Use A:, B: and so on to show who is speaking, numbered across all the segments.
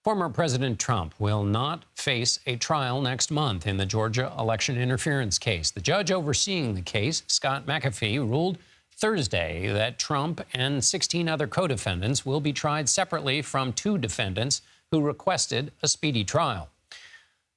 A: Former President Trump will not face a trial next month in the Georgia election interference case. The judge overseeing the case, Scott McAfee, ruled Thursday that Trump and 16 other co-defendants will be tried separately from 2 defendants who requested a speedy trial.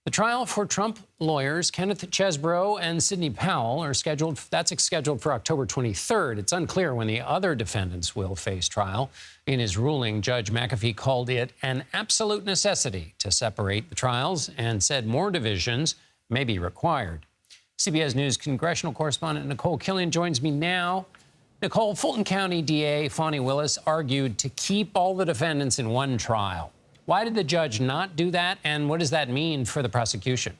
A: The trial for Trump lawyers Kenneth Chesebro and Sidney Powell are scheduled for October 23rd. It's unclear when the other defendants will face trial. In his ruling, Judge McAfee called it an absolute necessity to separate the trials and said more divisions may be required. CBS News congressional correspondent Nikole Killion joins me now. Nicole, Fulton County DA Fani Willis argued to keep all the defendants in one trial. Why did the judge not do that, and what does that mean for the prosecution?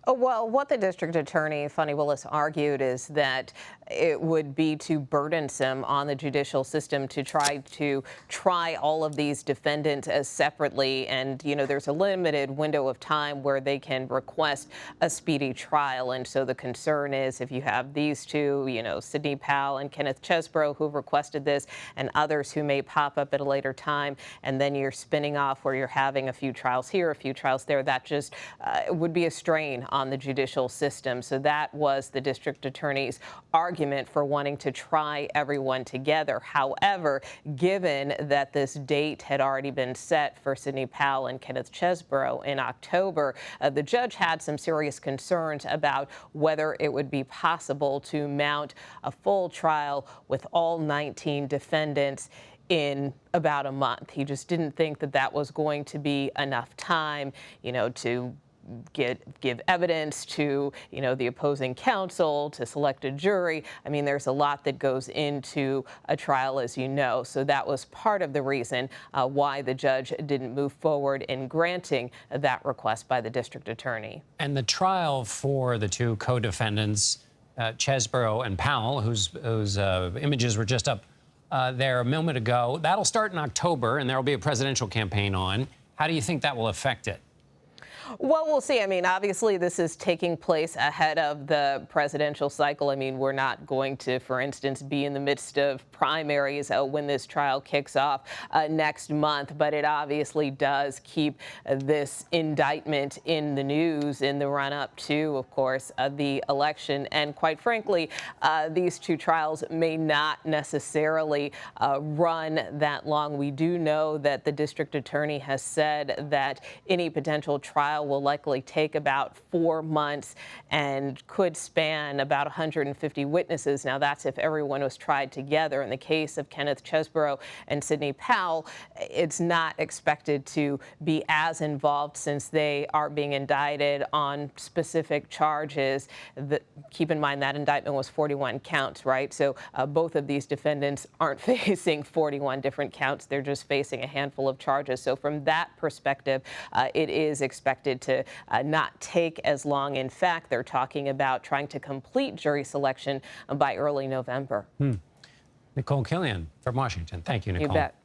B: Well, what the district attorney, Fani Willis, argued is that it would be too burdensome on the judicial system to try all of these defendants as separately. And, you know, there's a limited window of time where they can request a speedy trial. And so the concern is if you have these 2, you know, Sidney Powell and Kenneth Chesebro who requested this and others who may pop up at a later time, and then you're spinning off where you're having a few trials here, a few trials there, that just would be a strain on the judicial system. So that was the district attorney's argument for wanting to try everyone together. However, given that this date had already been set for Sidney Powell and Kenneth Chesebro in October, the judge had some serious concerns about whether it would be possible to mount a full trial with all 19 defendants in about a month. He just didn't think that that was going to be enough time, you know, to give evidence to, you know, the opposing counsel, to select a jury. I mean, there's a lot that goes into a trial, as you know. So that was part of the reason why the judge didn't move forward in granting that request by the district attorney.
A: And the trial for the 2 co-defendants, Chesebro and Powell, whose images were just up there a moment ago, that'll start in October, and there will be a presidential campaign on. How do you think that will affect it?
B: Well, we'll see. I mean, obviously, this is taking place ahead of the presidential cycle. I mean, we're not going to, for instance, be in the midst of primaries when this trial kicks off next month. But it obviously does keep this indictment in the news in the run-up to, of course, the election. And quite frankly, these 2 trials may not necessarily run that long. We do know that the district attorney has said that any potential trial will likely take about 4 months and could span about 150 witnesses. Now, that's if everyone was tried together. In the case of Kenneth Chesebro and Sidney Powell, it's not expected to be as involved since they are being indicted on specific charges. Keep in mind that indictment was 41 counts, right? So both of these defendants aren't facing 41 different counts. They're just facing a handful of charges. So from that perspective, it is expected to not take as long. In fact, they're talking about trying to complete jury selection by early November.
A: Nicole Killian from Washington. Thank you, Nicole.
B: You bet.